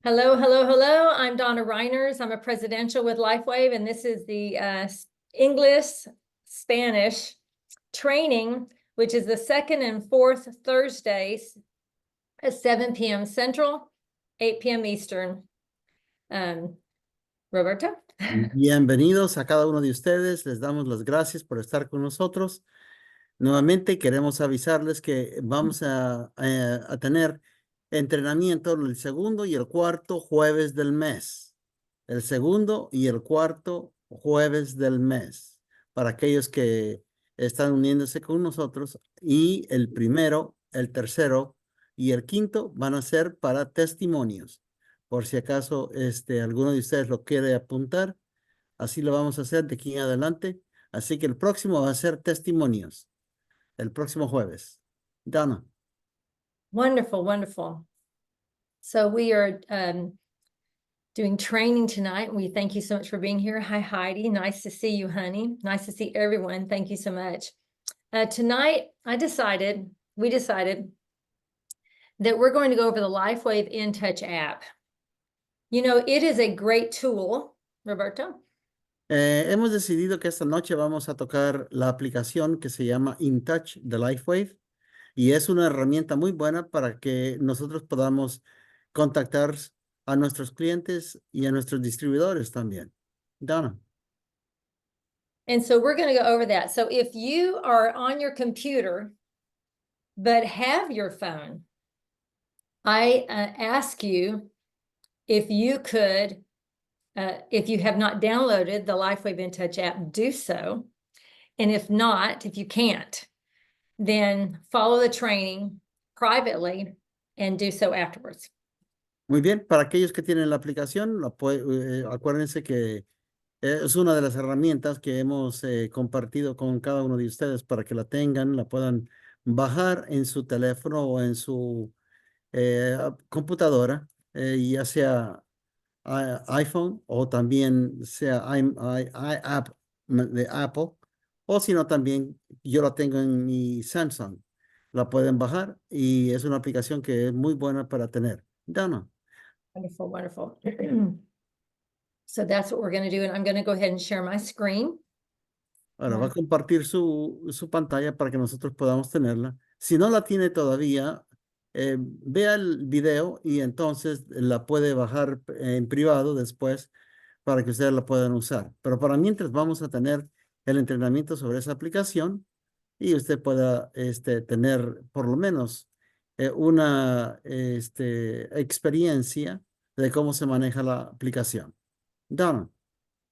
Hello, hello, hello. I'm Donna Reiners. I'm a presidential with LifeWave, and this is the English Spanish training, which is the second and fourth Thursdays at 7 p.m. Central, 8 p.m. Eastern. Roberto? Bienvenidos a cada uno de ustedes. Les damos las gracias por estar con nosotros. Nuevamente queremos avisarles que vamos a tener entrenamiento el segundo y el cuarto jueves del mes. El segundo y el cuarto jueves del mes. Para aquellos que están uniéndose con nosotros. Y el primero, el tercero y el quinto van a ser para testimonios. Por si acaso alguno de ustedes lo quiere apuntar. Así lo vamos a hacer de aquí en adelante. Así que el próximo va a ser testimonios. El próximo jueves. Donna. Wonderful, wonderful. So we are doing training tonight. We thank you so much for being here. Hi, Heidi. Nice to see you, honey. Nice to see everyone. Thank you so much. Tonight, we decided that we're going to go over the LifeWave InTouch app. You know, it is a great tool, Roberto. Hemos decidido que esta noche vamos a tocar la aplicación que se llama InTouch de LifeWave y es una herramienta muy buena para que nosotros podamos contactar a nuestros clientes y a nuestros distribuidores también. Donna. And so we're going to go over that. So if you are on your computer but have your phone, I ask you if you could, if you have not downloaded the LifeWave InTouch app, do so. And if not, if you can't, then follow the training privately and do so afterwards. Muy bien, para aquellos que tienen la aplicación, acuérdense que es una de las herramientas que hemos compartido con cada uno de ustedes para que la tengan, la puedan bajar en su teléfono o en su computadora, ya sea iPhone o también sea app de Apple, o si no también yo la tengo en mi Samsung. La pueden bajar y es una aplicación que es muy buena para tener. Dana. Wonderful, wonderful. So that's what we're going to do. And I'm going to go ahead and share my screen. Ahora va a compartir su pantalla para que nosotros podamos tenerla. Si no la tiene todavía, vea el video y entonces la puede bajar en privado después para que ustedes la puedan usar. Pero para mientras vamos a tener el entrenamiento sobre esa aplicación y usted pueda tener por lo menos una experiencia de cómo se maneja la aplicación. Donna.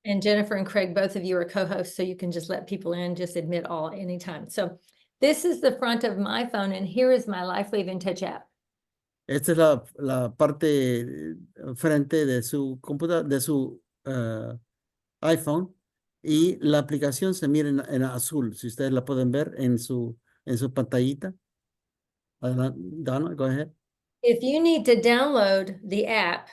And Jennifer and Craig, both of you are co-hosts, so you can just let people in, just admit all anytime. So this is the front of my phone, and here is my LifeWave InTouch app. Esta es la parte frente de su computadora, de su iPhone, y la aplicación se mira en azul, si ustedes la pueden ver en su pantallita. Donna, go ahead. If you need to download the app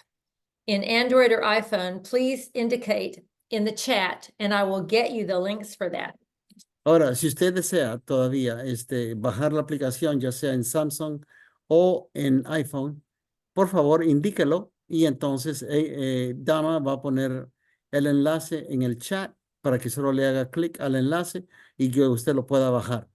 in Android or iPhone, please indicate in the chat, and I will get you the links for that. Ahora, si usted desea todavía bajar la aplicación, ya sea en Samsung o en iPhone, por favor, indíquelo y entonces Dama va a poner el enlace en el chat para que solo le haga clic al enlace y que usted lo pueda bajar.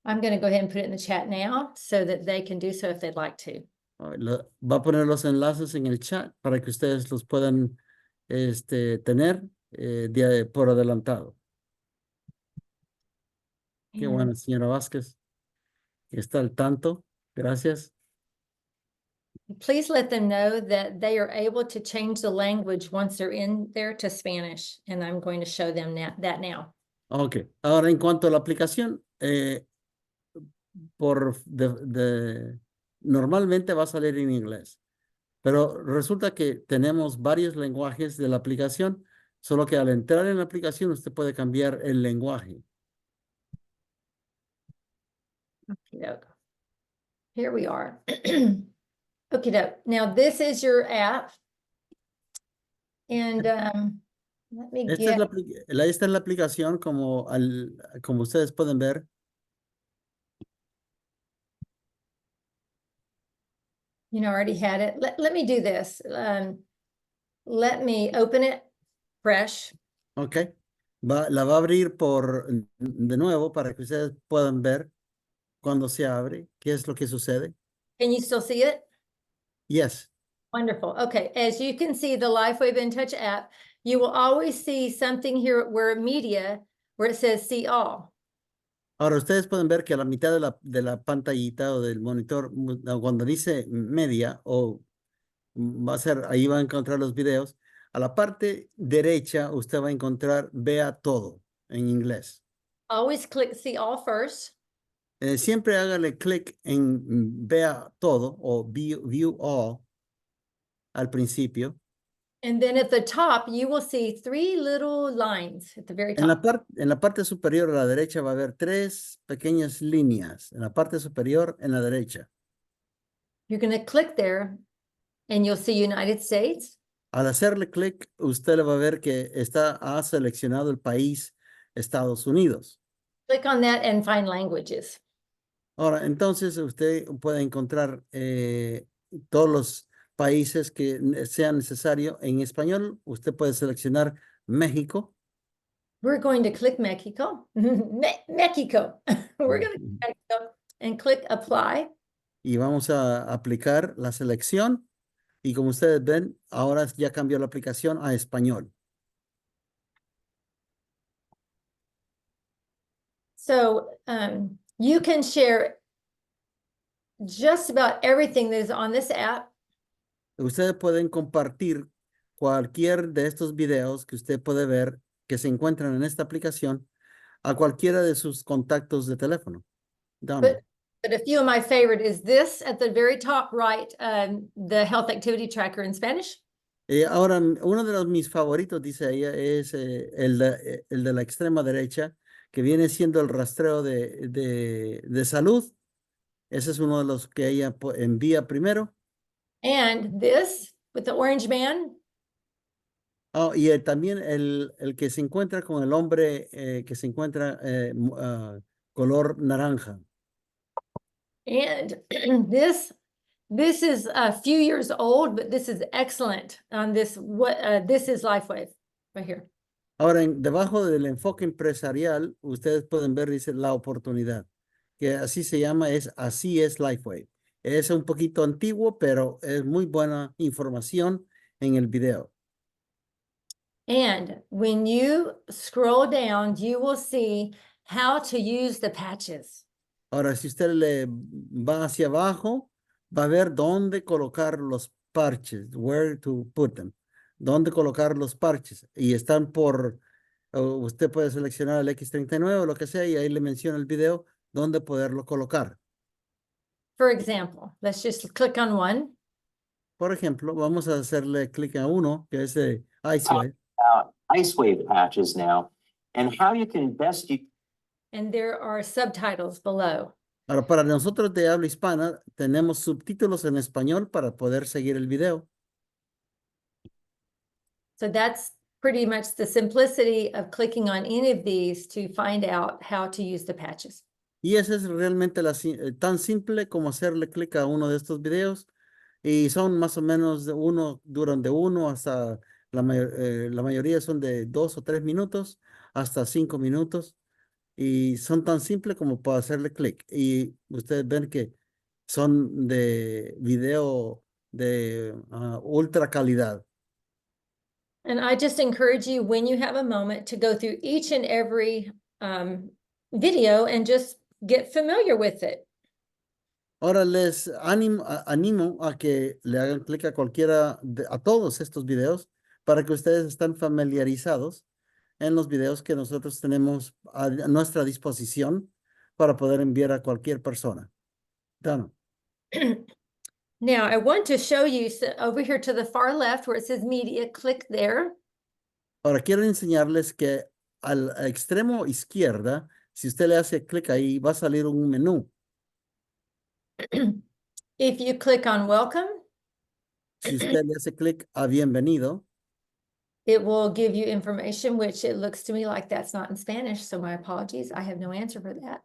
I'm going to go ahead and put it in the chat now so that they can do so if they'd like to. Va a poner los enlaces en el chat para que ustedes los puedan tener por adelantado. Qué bueno, señora Vázquez. Está al tanto. Gracias. Please let them know that they are able to change the language once they're in there to Spanish, and I'm going to show them that now. Ok. Ahora, en cuanto a la aplicación, normalmente va a salir en inglés, pero resulta que tenemos varios lenguajes de la aplicación, solo que al entrar en la aplicación usted puede cambiar el lenguaje. Okay, here we are. Okay, now this is your app, and let me Esta es la aplicación como ustedes pueden ver. You know, I already had it. Let me do this. Let me open it fresh. ¿Ok? La va a abrir de nuevo para que ustedes puedan ver cuando se abre, qué es lo que sucede. Can you still see it? Yes. Wonderful. Okay, as you can see, the LifeWave InTouch app, you will always see something here where media, where it says see all. Ahora ustedes pueden ver que a la mitad de la pantallita o del monitor, cuando dice media va a ser, ahí va a encontrar los videos. A la parte derecha usted va a encontrar vea todo en inglés. Always click see all first. Siempre hágale clic en vea todo o view all al principio. And then at the top, you will see three little lines at the very En top. en la parte superior a la derecha va a haber tres pequeñas líneas. En la parte superior, en la derecha. You're going to click there and you'll see United States. Al hacerle clic, usted le va a ver que ha seleccionado el país Estados Unidos. Click on that and find languages. Ahora, entonces usted puede encontrar todos los países que sean necesario. En español, usted puede seleccionar México. We're going to click Mexico. Mexico. We're going to click Mexico and click apply. Y vamos a aplicar la selección. Y como ustedes ven, ahora ya cambió la aplicación a español. So you can share just about everything that is on this app. Ustedes pueden compartir cualquier de estos videos que usted puede ver que se encuentran en esta aplicación a cualquiera de sus contactos de teléfono. Done. But a few of my favorite is this at the very top right, the health activity tracker in Spanish. Ahora, uno de mis favoritos, dice ella, es el de la extrema derecha, que viene siendo el rastreo de salud. Ese es uno de los que ella envía primero. And this with the orange man. Oh, y también el que se encuentra con el hombre que se encuentra color naranja. And this is a few years old, but this is excellent on this. This is LifeWave right here. Ahora, debajo del enfoque empresarial, ustedes pueden ver, dice, la oportunidad, que así se llama, así es LifeWave. Es un poquito antiguo, pero es muy buena información en el video. And when you scroll down, you will see how to use the patches. Ahora, si usted le va hacia abajo, va a ver dónde colocar los parches, where to put them, dónde colocar los parches. Y están usted puede seleccionar el X39 o lo que sea, y ahí le menciona el video dónde poderlo colocar. For example, let's just click on one. Por ejemplo, vamos a hacerle clic a uno, que es de IceWave. Ice wave patches now, and how you can best use. And there are subtitles below. Ahora, para nosotros de habla hispana, tenemos subtítulos en español para poder seguir el video. So that's pretty much the simplicity of clicking on any of these to find out how to use the patches. Y eso es realmente tan simple como hacerle clic a uno de estos videos. Y son más o menos duran de 1 hasta, la mayoría son de 2 o 3 minutos, hasta 5 minutos. Y son tan simples como para hacerle clic. Y ustedes ven que son de video de ultra calidad. And I just encourage you, when you have a moment, to go through each and every video and just get familiar with it. Ahora les animo a que le hagan clic a a todos estos videos para que ustedes estén familiarizados en los videos que nosotros tenemos a nuestra disposición para poder enviar a cualquier persona. Dano. Now, I want to show you over here to the far left where it says media, click there. Ahora quiero enseñarles que al extremo izquierda, si usted le hace clic ahí, va a salir un menú. If you click on welcome, Si usted le hace clic a bienvenido, it will give you information, which it looks to me like that's not in Spanish. So my apologies. I have no answer for that.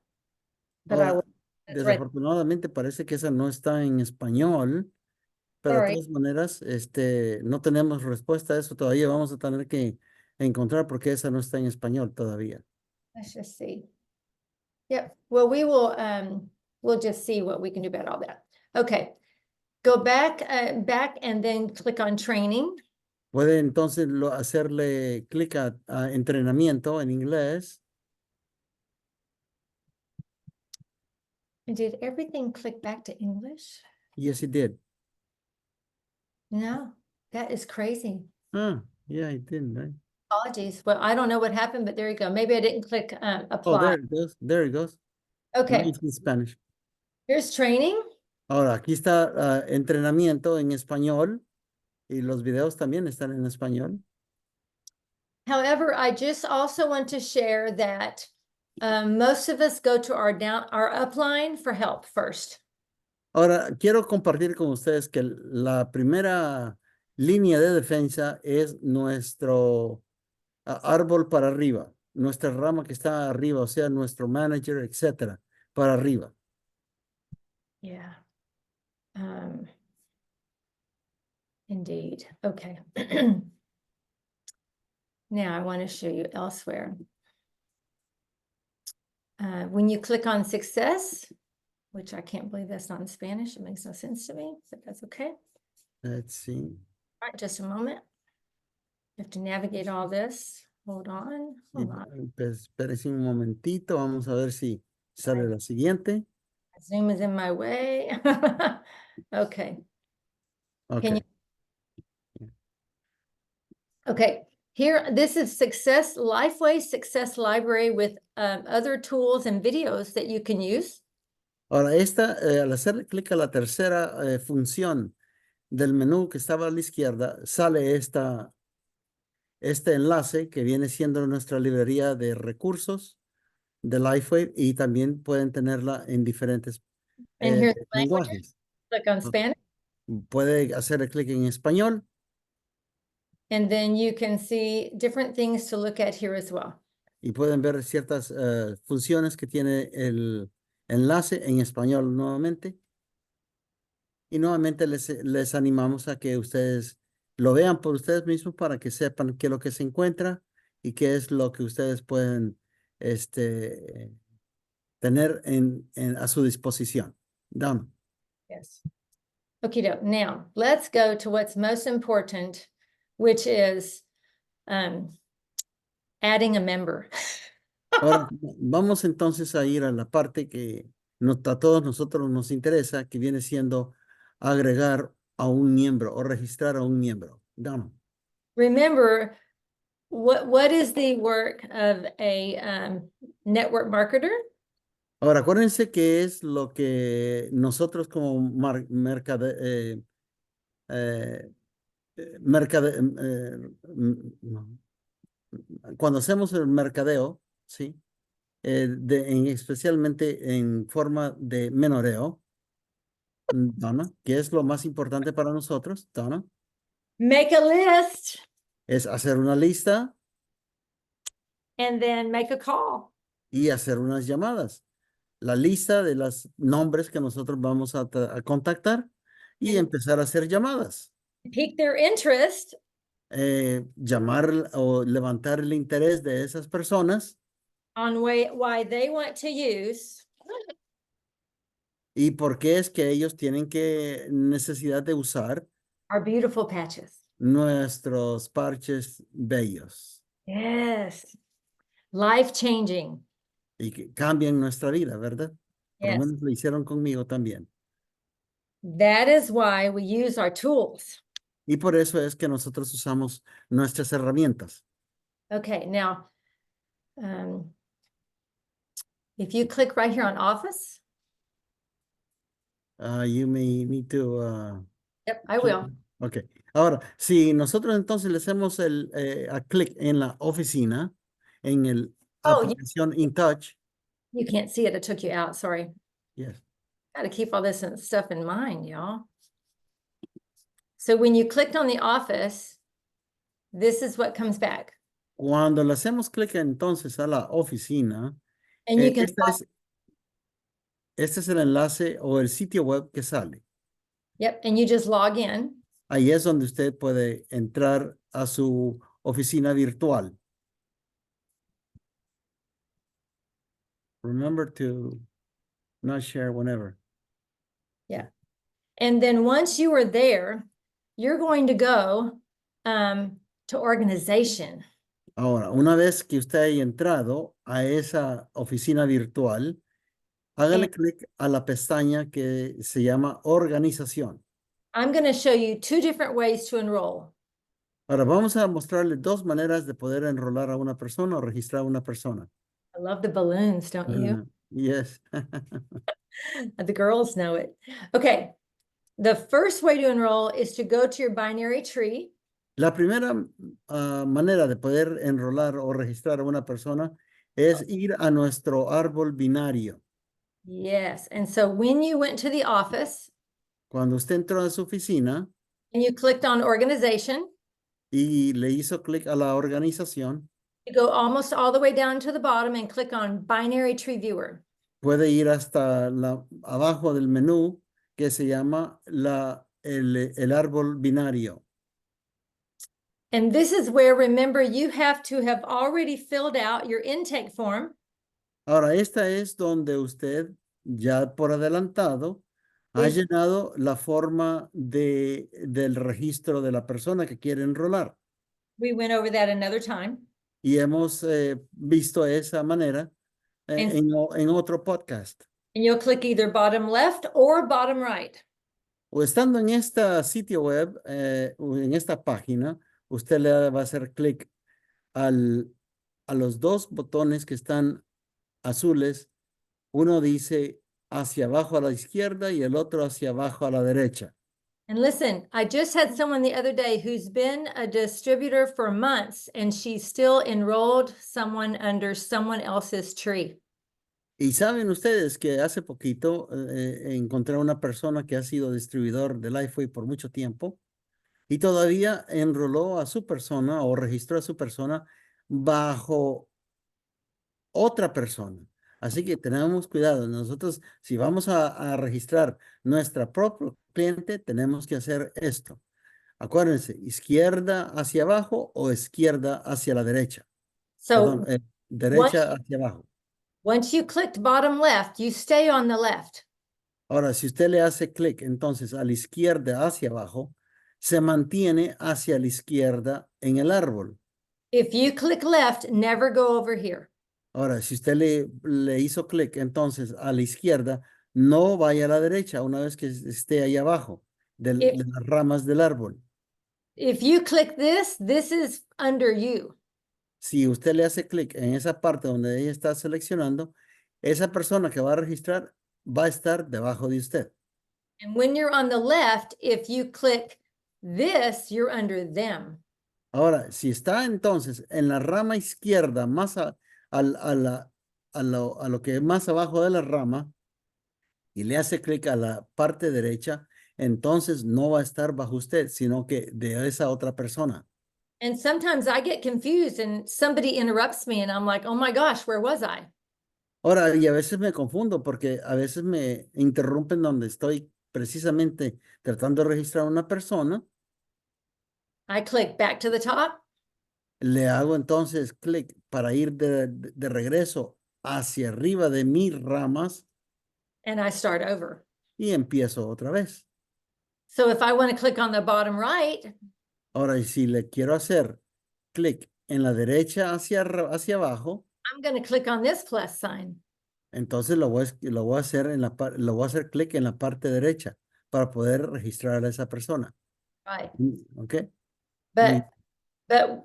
But I ahora, will. That's right. desafortunadamente parece que esa no está en español. pero de Sorry. todas maneras, no tenemos respuesta a eso todavía. Vamos a tener que encontrar porque esa no está en español todavía. Let's just see. Yep, well, we'll just see what we can do about all that. Okay, go back and then click on training. Puede entonces hacerle clic a entrenamiento en inglés. And did everything click back to English? Yes, it did. No, that is crazy. Ah, yeah, it did, right? Apologies. Well, I don't know what happened, but there you go. Maybe I didn't click Oh, apply. there it goes. There it goes. Now Okay, it's in Spanish. here's training. Ahora, aquí está entrenamiento en español y los videos también están en español. However, I just also want to share that most of us go to our upline for help first. Ahora, quiero compartir con ustedes que la primera línea de defensa es nuestro árbol para arriba, nuestra rama que está arriba, o sea, nuestro manager, etcétera, para arriba. Yeah. Indeed. Okay. Now I want to show you elsewhere. When you click on success, which I can't believe that's not in Spanish. It makes no sense to me, but that's okay. Let's see. All right, just a moment. You have to navigate all this. Hold on. Hold on. Espérense un momentito, vamos a ver si sale la siguiente. Zoom is in my way. Okay. Okay. Okay. Here, this is Success Lifeway Success Library with other tools and videos that you can use. Ahora, al hacerle clic a la tercera función del menú que estaba a la izquierda, sale este enlace que viene siendo nuestra librería de recursos de Lifeway y también pueden tenerla en diferentes And here's the language. lenguajes. Click on Spanish. Puede hacer clic en español And then you can see different things to look at here as well. y pueden ver ciertas funciones que tiene el enlace en español nuevamente. Y nuevamente les animamos a que ustedes lo vean por ustedes mismos para que sepan qué es lo que se encuentra y qué es lo que ustedes pueden tener a su disposición. Done. Yes. Okay, now let's go to what's most important, which is adding a member. Ahora, vamos entonces a ir a la parte que a todos nosotros nos interesa, que viene siendo agregar a un miembro o registrar a un miembro. Done. Remember, what is the work of a network marketer? Ahora, acuérdense que es lo que nosotros como cuando hacemos el mercadeo, ¿sí? Especialmente en forma de menoreo, Donna, que es lo más importante para nosotros, Donna, Make a list es hacer una lista and then make a call. y hacer unas llamadas. La lista de los nombres que nosotros vamos a contactar y empezar a hacer llamadas. Pique their interest. Llamar o levantar el interés de esas personas. On why they want to use. ¿Y por qué es que ellos tienen necesidad de usar Our beautiful patches. nuestros parches bellos? Yes. Life changing. Y que cambian nuestra vida, ¿verdad? Por lo Yes. menos lo hicieron conmigo también. That is why we use our tools. Y por eso es que nosotros usamos nuestras herramientas. Okay, now, if you click right here on Office. You may need to... Yep, I will. Ok. Ahora, si nosotros entonces le hacemos a clic en la oficina, en el aplicación InTouch. You can't see it. It took you out. Sorry. Yes. Got to keep all this stuff in mind, y'all. So when you clicked on the office, this is what comes back. Cuando le hacemos clic entonces a la oficina, And you can este es el enlace o el sitio web que sale. Yep, and you just log in. Ahí es donde usted puede entrar a su oficina virtual. Remember to not share whenever. And then once you are there, you're going to go to organization. Ahora, una vez que usted haya entrado a esa oficina virtual, hágale clic a la pestaña que se llama Organización. I'm going to show you two different ways to enroll. Ahora vamos a mostrarle dos maneras de poder enrolar a una persona o registrar a una persona. I love the balloons, don't you? Yes. The girls know it. Okay. The first way to enroll is to go to your binary tree. La primera manera de poder enrolar o registrar a una persona es ir a nuestro árbol binario. Yes. And so when you went to the office Cuando usted entró a su oficina and you clicked on organization, y le hizo clic a la organización, you go almost all the way down to the bottom and click on binary tree viewer. puede ir hasta abajo del menú que se llama el árbol binario. And this is where, remember, you have to have already filled out your intake form. Ahora, esta es donde usted ya por adelantado ha Es- llenado la forma del registro de la persona que quiere enrolar. We went over that another time. Y hemos visto esa manera en otro podcast. And you'll click either bottom left or bottom right. O estando en este sitio web, o en esta página, usted le va a hacer clic a los dos botones que están azules. Uno dice hacia abajo a la izquierda y el otro hacia abajo a la derecha. And listen, I just had someone the other day who's been a distributor for months and she still enrolled someone under someone else's tree. Y saben ustedes que hace poquito encontré a una persona que ha sido distribuidor de Lifeway por mucho tiempo y todavía enroló a su persona o registró a su persona bajo otra persona. Así que tenemos cuidado. Nosotros, si vamos a registrar nuestra propio cliente, tenemos que hacer esto. Acuérdense, izquierda hacia abajo o izquierda hacia la derecha. So Perdón, derecha hacia abajo. once you clicked bottom left, you stay on the left. Ahora, si usted le hace clic entonces a la izquierda hacia abajo, se mantiene hacia la izquierda en el árbol. If you click left, never go over here. Ahora, si usted le hizo clic entonces a la izquierda, no vaya a la derecha una vez que esté ahí abajo de las ramas del árbol. If you click this is under you. Si usted le hace clic en esa parte donde ella está seleccionando, esa persona que va a registrar va a estar debajo de usted. And when you're on the left, if you click this, you're under them. Ahora, si está entonces en la rama izquierda, más a lo que es más abajo de la rama, y le hace clic a la parte derecha, entonces no va a estar bajo usted, sino que de esa otra persona. And sometimes I get confused and somebody interrupts me and I'm like, oh my gosh, where was I? Ahora, y a veces me confundo porque a veces me interrumpen donde estoy precisamente tratando de registrar a una persona. I click back to the top. Le hago entonces clic para ir de regreso hacia arriba de mis ramas And I start over. y empiezo otra vez. So if I want to click on the bottom right, Ahora, y si le quiero hacer clic en la derecha hacia abajo, I'm going to click on this plus sign. entonces lo voy a hacer lo voy a hacer clic en la parte derecha para poder registrar a esa persona. Right. ¿Ok? But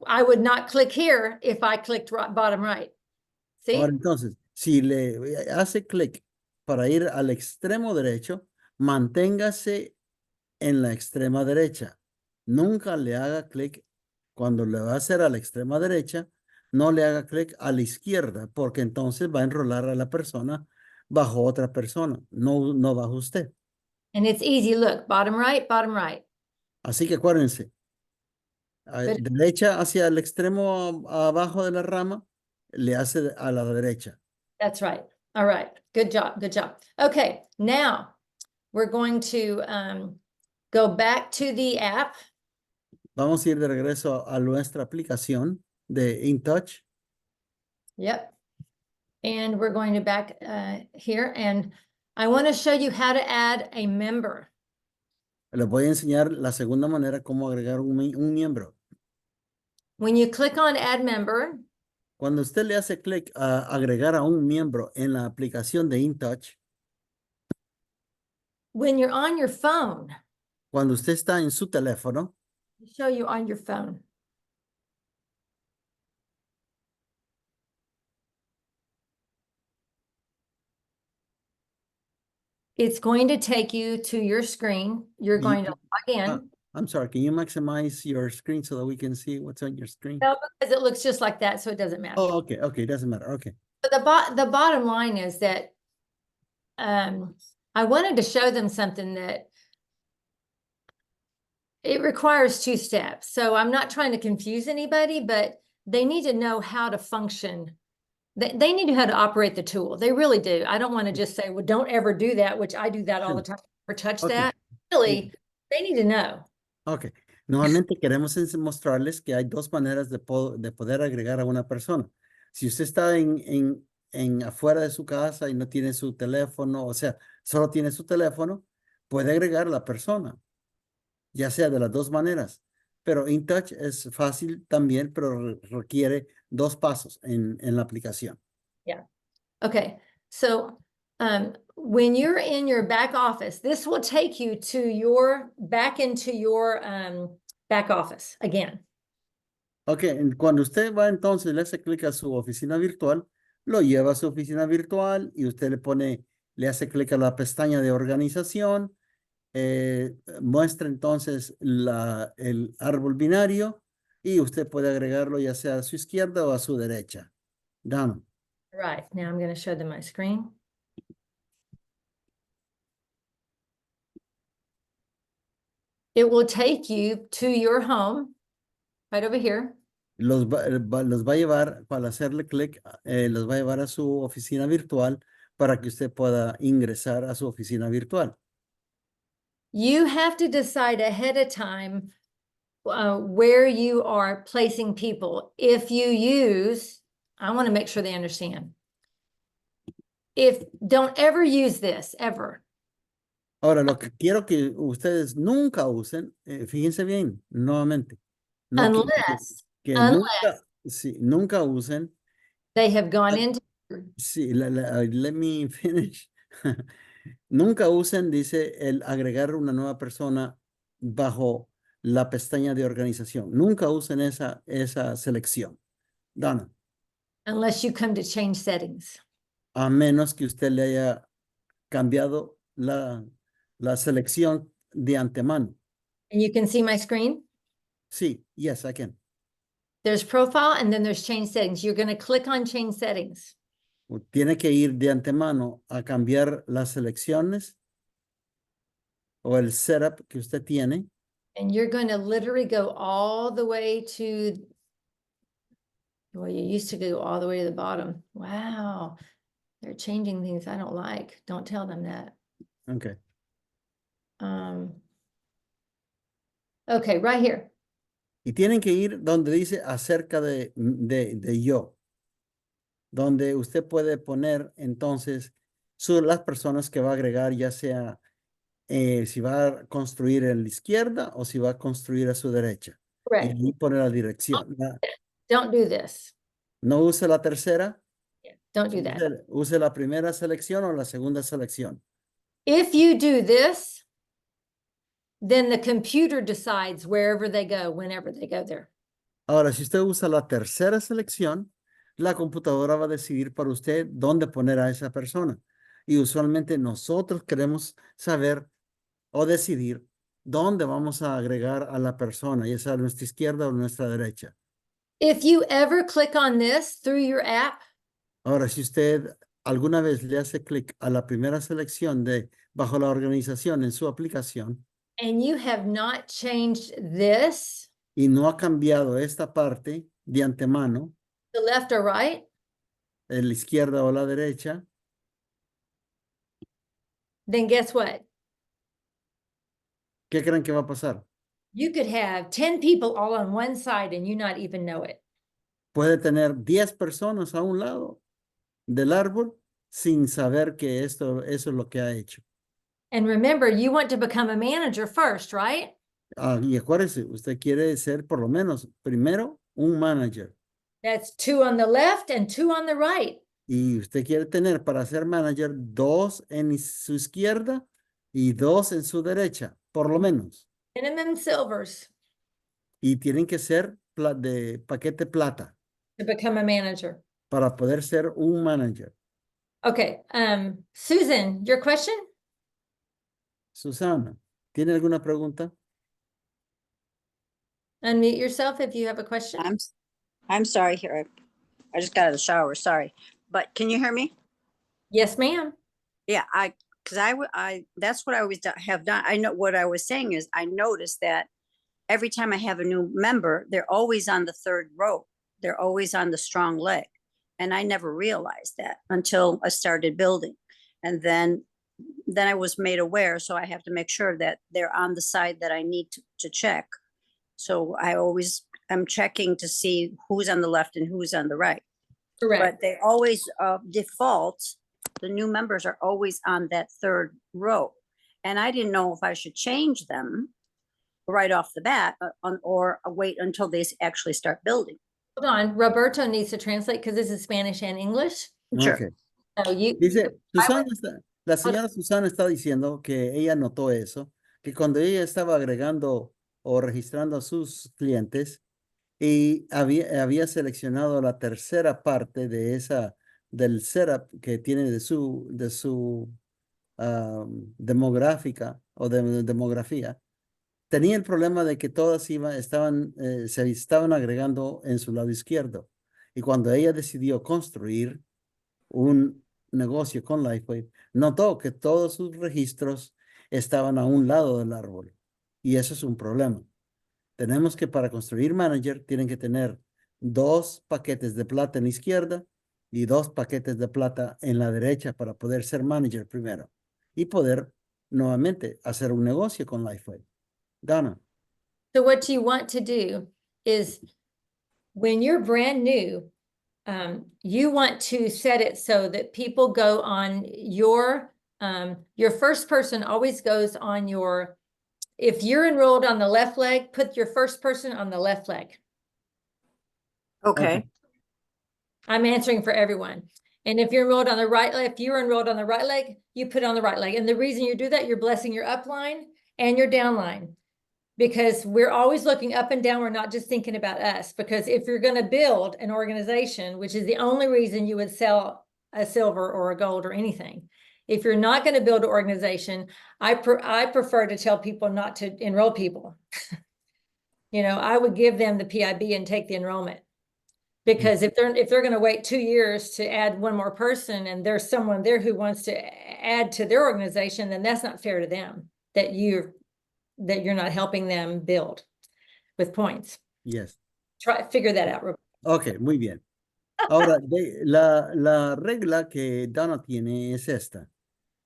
I would not click here if I clicked bottom right. See? Ahora entonces, si le hace clic para ir al extremo derecho, manténgase en la extrema derecha. Nunca le haga clic cuando le va a hacer a la extrema derecha, no le haga clic a la izquierda, porque entonces va a enrolar a la persona bajo otra persona, no bajo usted. And it's easy. Look, bottom right, bottom right. Así que acuérdense, derecha hacia el extremo abajo de la rama, le hace a la derecha. That's right. All right. Good job. Good job. Okay. Now we're going to go back to the app. Vamos a ir de regreso a nuestra aplicación de InTouch. Yep. And we're going to back here, and I want to show you how to add a member. Les voy a enseñar la segunda manera cómo agregar un miembro. When you click on add member, Cuando usted le hace clic a agregar a un miembro en la aplicación de InTouch, when you're on your phone, cuando usted está en su teléfono, I'll show you on your phone. It's going to take you to your screen. You're You- going to log in. I'm sorry, can you maximize your screen so that we can see what's on your screen? No, because it looks just like that, so it doesn't matter. Oh, okay, okay, doesn't matter, okay. But the bottom line is that I wanted to show them something that it requires 2 steps. So I'm not trying to confuse anybody, but they need to know how to function. They need to know how to operate the tool. They really do. I don't want to just say, well, don't ever do that, which I do that all the time, or touch Okay. that. Really, they need to know. Ok, nuevamente queremos mostrarles que hay dos maneras de poder agregar a una persona. Si usted está en afuera de su casa y no tiene su teléfono, o sea, solo tiene su teléfono, puede agregar a la persona, ya sea de las dos maneras. Pero InTouch es fácil también, pero requiere 2 pasos en la aplicación. Okay, so when you're in your back office, this will take you to your back into your back office again. Ok, cuando usted va entonces, le hace clic a su oficina virtual, lo lleva a su oficina virtual y usted le hace clic a la pestaña de organización, muestra entonces el árbol binario y usted puede agregarlo ya sea a su izquierda o a su derecha. Done. Right, now I'm going to show them my screen. It will take you to your home, right over here. Los va a llevar, para hacerle clic, los va a llevar a su oficina virtual para que usted pueda ingresar a su oficina virtual. You have to decide ahead of time where you are placing people. If you use, I want to make sure they understand. Don't ever use this, ever. Ahora, lo que quiero que ustedes nunca usen, fíjense bien, nuevamente. No quiero que nunca, sí, nunca usen. They have gone into. Sí, let me finish. Nunca usen, dice, el agregar una nueva persona bajo la pestaña de organización. Nunca usen esa selección. Dana, Unless you come to change settings. a menos que usted le haya cambiado la selección de antemano. And you can see my screen. Sí, yes, I can. There's profile and then there's change settings. You're going to click on change settings. Tiene que ir de antemano a cambiar las selecciones o el setup que usted tiene. And you're going to literally go all the way to, well, you used to go all the way to the bottom. Wow. They're changing things I don't like. Don't tell them that. Okay. Okay, right here. Y tienen que ir donde dice acerca de yo. Donde usted puede poner entonces las personas que va a agregar, ya sea si va a construir a la izquierda o si va a construir a su derecha. Y Correct. ahí pone la dirección. Don't do this. No use la tercera. Don't do that. Use la primera selección o la segunda selección. If you do this, then the computer decides wherever they go, whenever they go there. Ahora, si usted usa la tercera selección, la computadora va a decidir para usted dónde poner a esa persona. Y usualmente nosotros queremos saber o decidir dónde vamos a agregar a la persona, ya sea a nuestra izquierda o nuestra derecha. If you ever click on this through your app, Ahora, si usted alguna vez le hace clic a la primera selección bajo la organización en su aplicación and you have not changed this, y no ha cambiado esta parte de antemano, the left or right, en la izquierda o la derecha, then guess what? ¿Qué creen que va a pasar? You could have 10 people all on one side and you not even know it. Puede tener 10 personas a un lado del árbol sin saber que eso es lo que ha hecho. And remember, you want to become a manager first, right? Y acuérdese, usted quiere ser por lo menos primero un manager. That's 2 on the left and 2 on the right. Y usted quiere tener para ser manager 2 en su izquierda y 2 en su derecha, por lo menos. Minimum silvers Y tienen que ser de paquete plata to become a manager. para poder ser un manager. Okay, Susan, your question? Susana, ¿tiene alguna pregunta? Unmute yourself if you have a question. I'm sorry here. I just got out of the shower, sorry. But can you hear me? Yes, ma'am. Yeah, because I that's what I always have done. I know what I was saying is I noticed that every time I have a new member, they're always on the third row. They're always on the strong leg. And I never realized that until I started building. And then I was made aware. So I have to make sure that they're on the side that I need to check. So I'm checking to see who's on the left and who's on the right. Correct. But they always default, the new members are always on that third row. And I didn't know if I should change them right off the bat or wait until they actually start building. Hold on, Roberto needs to translate because this is Spanish and English. Sure. Okay. So Dice, la señora Susana está diciendo que ella notó eso, que cuando ella estaba agregando o registrando a sus clientes y había seleccionado la tercera parte de del setup que tiene de su demográfica o de demografía, tenía el problema de que todas se estaban agregando en su lado izquierdo. Y cuando ella decidió construir un negocio con LifeWave, notó que todos sus registros estaban a un lado del árbol. Y eso es un problema. Tenemos que para construir manager tienen que tener 2 paquetes de plata en la izquierda y 2 paquetes de plata en la derecha para poder ser manager primero y poder nuevamente hacer un negocio con LifeWave. Donna. So what you want to do is when you're brand new, you want to set it so that people go on your first person always goes on if you're enrolled on the left leg, put your first person on the left leg. Okay. I'm answering for everyone. And if you're enrolled on the right leg, if you're enrolled on the right leg, you put it on the right leg. And the reason you do that, you're blessing your upline and your downline. Because we're always looking up and down. We're not just thinking about us. Because if you're going to build an organization, which is the only reason you would sell a silver or a gold or anything, if you're not going to build an organization, I prefer to tell people not to enroll people. You know, I would give them the PIB and take the enrollment. Because if they're going to wait 2 years to add one more person and there's someone there who wants to add to their organization, then that's not fair to them that you're not helping them build with points. Yes. Figure that out. Ok, muy bien. Ahora, la regla que Donna tiene es esta.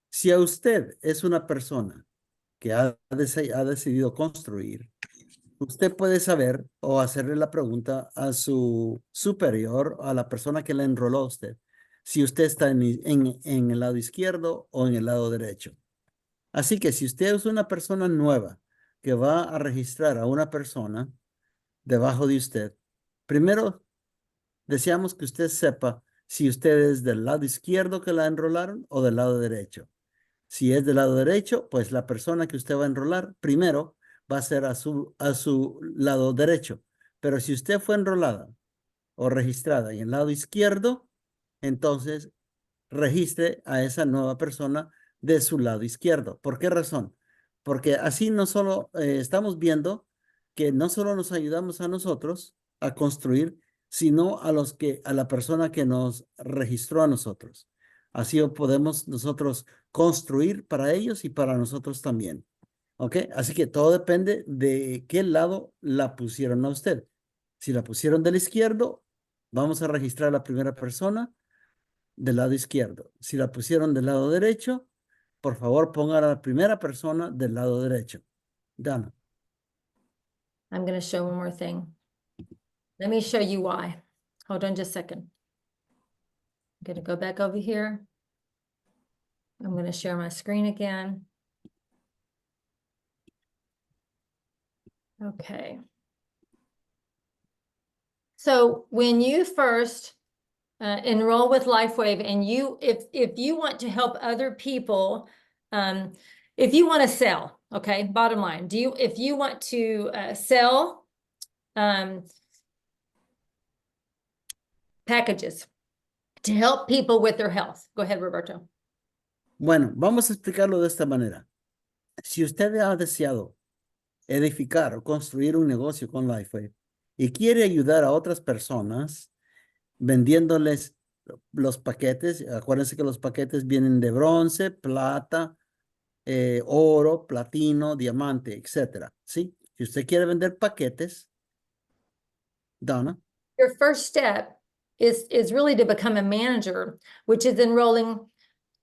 Si a usted es una persona que ha decidido construir, usted puede saber o hacerle la pregunta a su superior, a la persona que le enroló a usted, si usted está en el lado izquierdo o en el lado derecho. Así que si usted es una persona nueva que va a registrar a una persona debajo de usted, primero deseamos que usted sepa si usted es del lado izquierdo que la enrolaron o del lado derecho. Si es del lado derecho, pues la persona que usted va a enrolar primero va a ser a su lado derecho. Pero si usted fue enrolada o registrada en el lado izquierdo, entonces registre a esa nueva persona de su lado izquierdo. ¿Por qué razón? Porque así no solo estamos viendo que no solo nos ayudamos a nosotros a construir, sino a la persona que nos registró a nosotros. Así podemos nosotros construir para ellos y para nosotros también. ¿Ok? Así que todo depende de qué lado la pusieron a usted. Si la pusieron del izquierdo, vamos a registrar a la primera persona del lado izquierdo. Si la pusieron del lado derecho, por favor pongan a la primera persona del lado derecho. Dana. I'm going to show one more thing. Let me show you why. Hold on just a second. I'm going to go back over here. I'm going to share my screen again. Okay. So when you first enroll with LifeWave, and if you want to help other people, if you want to sell, okay, bottom line, if you want to sell packages to help people with their health. Go ahead, Roberto. Bueno, vamos a explicarlo de esta manera. Si usted ha deseado edificar o construir un negocio con LifeWave y quiere ayudar a otras personas vendiéndoles los paquetes, acuérdense que los paquetes vienen de bronce, plata, oro, platino, diamante, etcétera, ¿sí? Si usted quiere vender paquetes, Donna, Your first step is really to become a manager, which is enrolling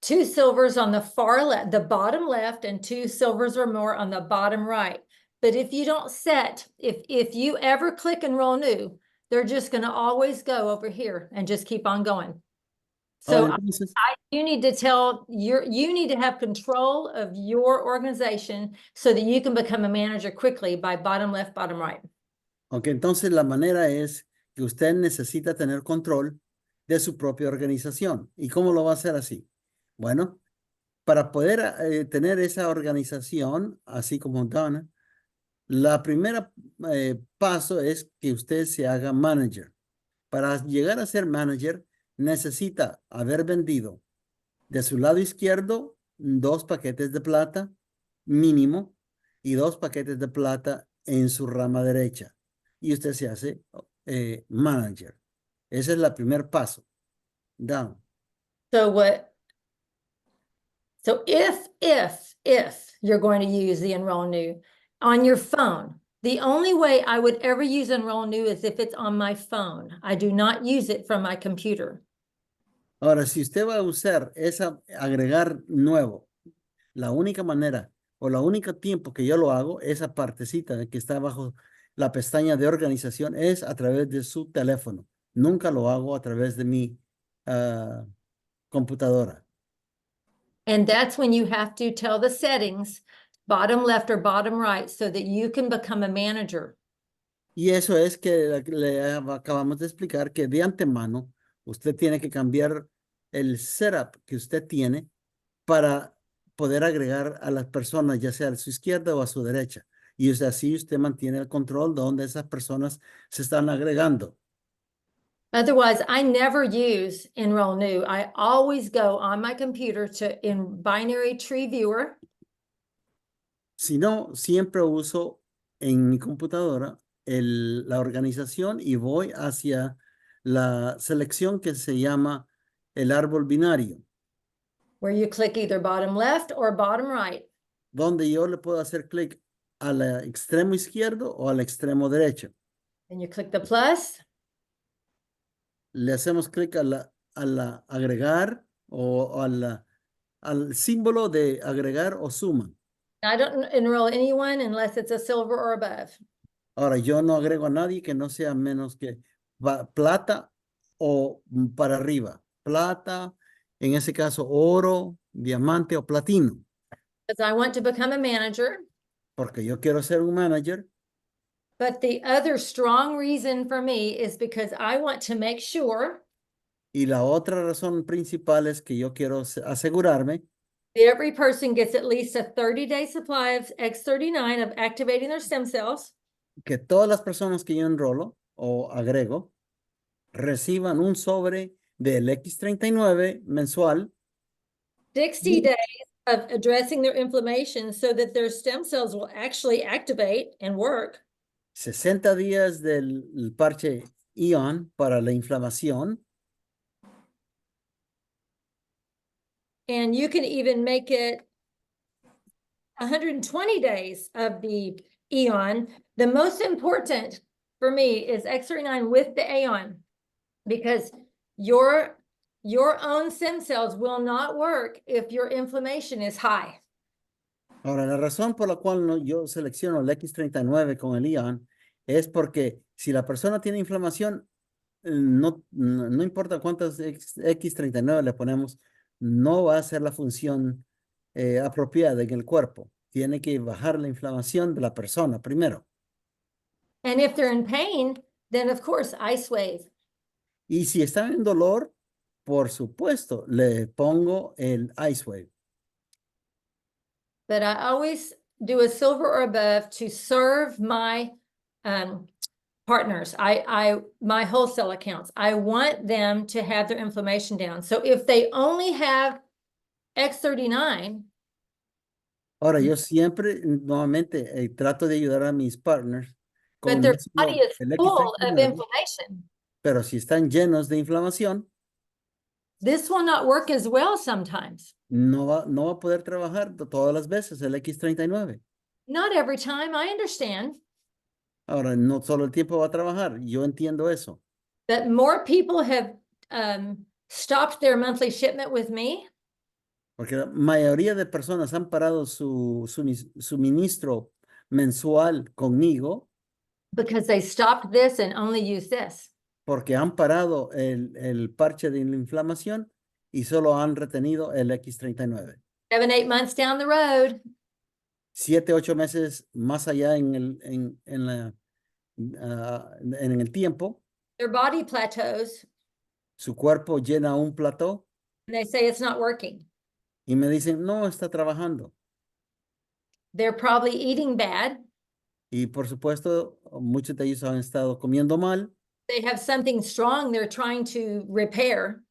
2 silvers on the far left, the bottom left, and 2 silvers or more on the bottom right. But if you don't set, if you ever click enroll new, they're just going to always go over here and just keep on going. So ahora entonces, you need to you need to have control of your organization so that you can become a manager quickly by bottom left, bottom right. ok, entonces la manera es que usted necesita tener control de su propia organización. ¿Y cómo lo va a hacer así? Bueno, para poder tener esa organización, así como Donna, la primera paso es que usted se haga manager. Para llegar a ser manager, necesita haber vendido de su lado izquierdo 2 paquetes de plata mínimo y 2 paquetes de plata en su rama derecha. Y usted se hace manager. Ese es el primer paso. Down. So if you're going to use the enroll new on your phone, the only way I would ever use enroll new is if it's on my phone. I do not use it from my computer. Ahora, si usted va a usar esa agregar nuevo, la única manera o la única tiempo que yo lo hago, esa partecita que está bajo la pestaña de organización, es a través de su teléfono. Nunca lo hago a través de mi computadora. And that's when you have to tell the settings, bottom left or bottom right, so that you can become a manager. Y eso es que le acabamos de explicar que de antemano usted tiene que cambiar el setup que usted tiene para poder agregar a las personas, ya sea a su izquierda o a su derecha. Y es así usted mantiene el control de donde esas personas se están agregando. Otherwise, I never use enroll new. I always go on my computer to in binary tree viewer. Si no, siempre uso en mi computadora la organización y voy hacia la selección que se llama el árbol binario, Where you click either bottom left or bottom right. donde yo le puedo hacer clic al extremo izquierdo o al extremo derecho. And you click the plus. Le hacemos clic a la agregar o al símbolo de agregar o suma. I don't enroll anyone unless it's a silver or above. Ahora, yo no agrego a nadie que no sea menos que plata o para arriba. Plata, en ese caso, oro, diamante o platino. Because I want to become a manager. Porque yo quiero ser un manager. But the other strong reason for me is because I want to make sure Y la otra razón principal es que yo quiero asegurarme every person gets at least a 30-day supply of X39 of activating their stem cells. que todas las personas que yo enrolo o agrego reciban un sobre del X39 mensual. 60 days of addressing their inflammation so that their stem cells will actually activate and work. 60 días del parche ION para la inflamación. And you can even make it 120 days of the EON. The most important for me is X39 with the AON, because your own stem cells will not work if your inflammation is high. Ahora, la razón por la cual yo selecciono el X39 con el ion es porque si la persona tiene inflamación, no importa cuántas X39 le ponemos, no va a hacer la función apropiada en el cuerpo. Tiene que bajar la inflamación de la persona primero. And if they're in pain, then of course, ice wave. Y si están en dolor, por supuesto, le pongo el Ice Wave. But I always do a silver or above to serve my partners. My wholesale accounts. I want them to have their inflammation down. So if they only have X39, Ahora, yo siempre, nuevamente, trato de ayudar a mis partners but con their no body solo is el full of X39, inflammation, pero si están llenos de inflamación, this will not work as well sometimes. no va a poder trabajar todas las veces el X39. Not every time, I understand. Ahora, no solo el tiempo va a trabajar, yo entiendo eso. But more people have stopped their monthly shipment with me Porque la mayoría de personas han parado su suministro mensual conmigo because they stopped this and only use this. porque han parado el parche de la inflamación y solo han retenido el X39. 7, 8 months down the road, 7, 8 meses más allá en el tiempo, their body plateaus su cuerpo llena un plató and they say it's not working. y me dicen, no está trabajando. They're probably eating bad. Y por supuesto, muchos de ellos han estado comiendo mal They have something strong they're trying to repair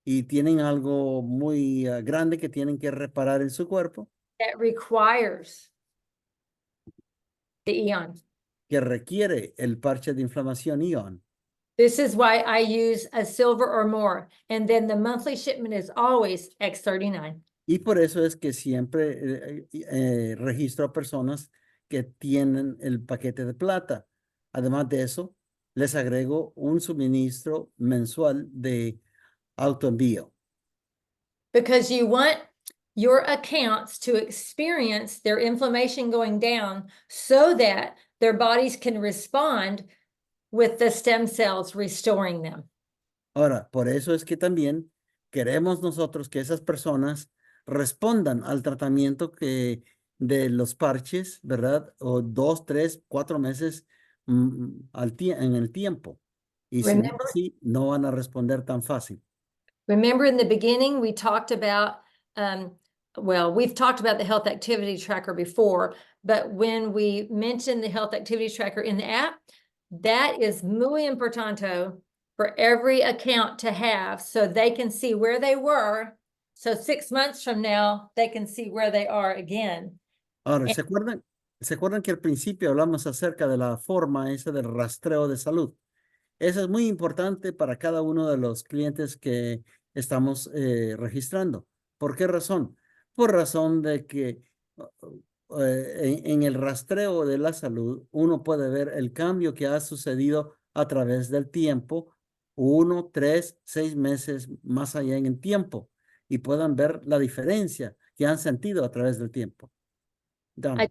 y tienen algo muy grande que tienen que reparar en su cuerpo, that requires the Eon. que requiere el parche de inflamación ION. This is why I use a silver or more. And then the monthly shipment is always X39. Y por eso es que siempre registro a personas que tienen el paquete de plata. Además de eso, les agrego un suministro mensual de autoenvío. Because you want your accounts to experience their inflammation going down so that their bodies can respond with the stem cells restoring them. Ahora, por eso es que también queremos nosotros que esas personas respondan al tratamiento de los parches, ¿verdad? O 2, 3, 4 meses en el tiempo. Y si no es así, no van a responder tan fácil. Remember in the beginning, we talked about, well, we've talked about the health activity tracker before, but when we mentioned the health activity tracker in the app, that is muy importante for every account to have so they can see where they were. So 6 months from now, they can see where they are again. Ahora, ¿se acuerdan que al principio hablamos acerca de la forma esa del rastreo de salud? Eso es muy importante para cada uno de los clientes que estamos registrando. ¿Por qué razón? Por razón de que en el rastreo de la salud uno puede ver el cambio que ha sucedido a través del tiempo, 1, 3, 6 meses más allá en el tiempo, y puedan ver la diferencia que han sentido a través del tiempo. Done. I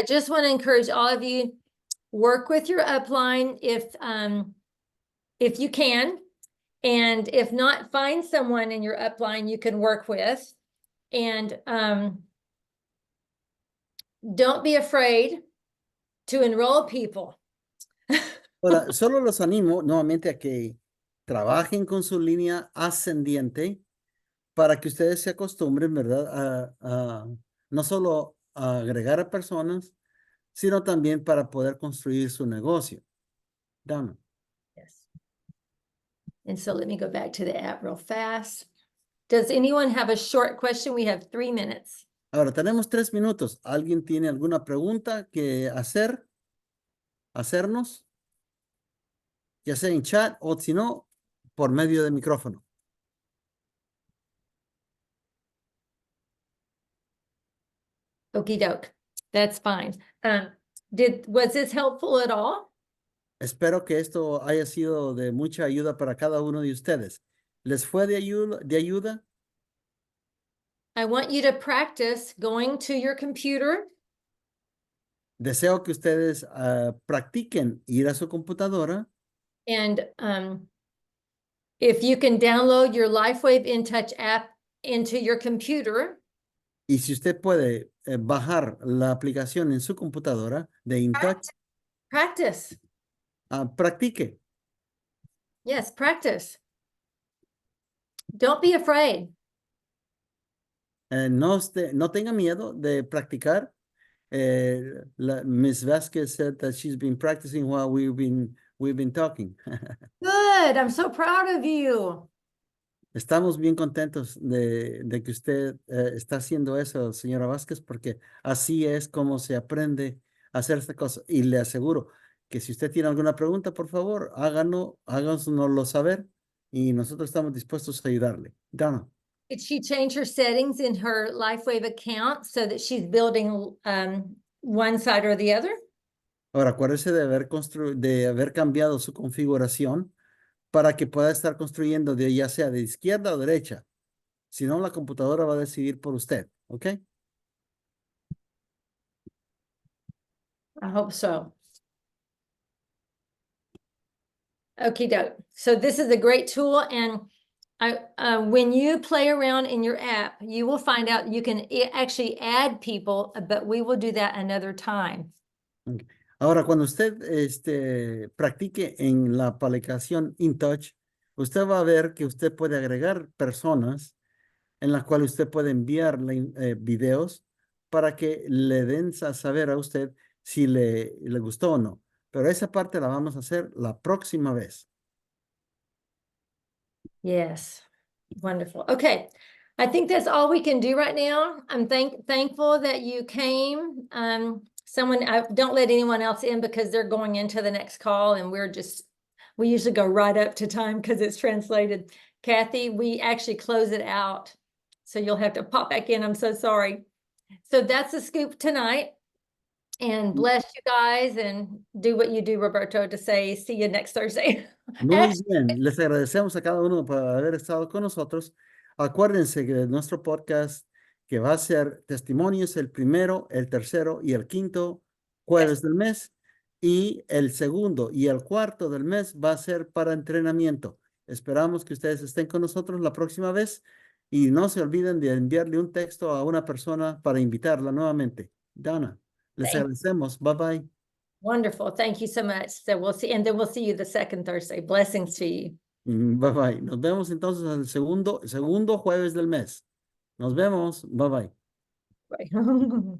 just want to encourage all of you, work with your upline if you can, and if not, find someone in your upline you can work with, and don't be afraid to enroll people. Ahora, solo los animo nuevamente a que trabajen con su línea ascendiente para que ustedes se acostumbren, ¿verdad? No solo a agregar a personas, sino también para poder construir su negocio. Dame. Yes. And so let me go back to the app real fast. Does anyone have a short question? We have 3 minutes. Ahora, tenemos 3 minutos. ¿Alguien tiene alguna pregunta que hacernos? Ya sea en chat o si no, por medio del micrófono. Okie doke. That's fine. Was this helpful at all? Espero que esto haya sido de mucha ayuda para cada uno de ustedes. ¿Les fue de ayuda? I want you to practice going to your computer Deseo que ustedes practiquen ir a su computadora and if you can download your LifeWave InTouch app into your computer, y si usted puede bajar la aplicación en su computadora de InTouch, practice. practique. Yes, practice. Don't be afraid. No tenga miedo de practicar. Ms. Vasquez said that she's been practicing while we've been talking. Good. I'm so proud of you. Estamos bien contentos de que usted está haciendo eso, señora Vázquez, porque así es como se aprende a hacer esta cosa. Y le aseguro que si usted tiene alguna pregunta, por favor, háganoslo saber y nosotros estamos dispuestos a ayudarle. Dana. Did she change her settings in her LifeWave account so that she's building one side or the other? Ahora, acuérdese de haber cambiado su configuración para que pueda estar construyendo ya sea de izquierda o derecha. Si no, la computadora va a decidir por usted, ¿ok? I hope so. Okie doke. So this is a great tool, and when you play around in your app, you will find out you can actually add people, but we will do that another time. Ok. Ahora, cuando usted practique en la aplicación InTouch, usted va a ver que usted puede agregar personas en las cuales usted puede enviarle videos para que le den a saber a usted si le gustó o no. Pero esa parte la vamos a hacer la próxima vez. Yes, wonderful. Okay, I think that's all we can do right now. I'm thankful that you came. Don't let anyone else in because they're going into the next call, and we usually go right up to time because it's translated. Kathy, we actually close it out, so you'll have to pop back in. I'm so sorry. So that's the scoop tonight. And bless you guys, and do what you do, Roberto, to say, see you next Thursday. Muy bien, les agradecemos a cada uno por haber estado con nosotros. Acuérdense que nuestro podcast que va a ser testimonios el primero, el tercero y el quinto jueves del mes, y el segundo y el cuarto del mes va a ser para entrenamiento. Esperamos que ustedes estén con nosotros la próxima vez y no se olviden de enviarle un texto a una persona para invitarla nuevamente. Dana, les agradecemos. Bye bye. Wonderful. Thank you so much. So we'll see, and then we'll see you the second Thursday. Blessings to you. Bye bye. Nos vemos entonces el segundo jueves del mes. Nos vemos. Bye bye. Bye.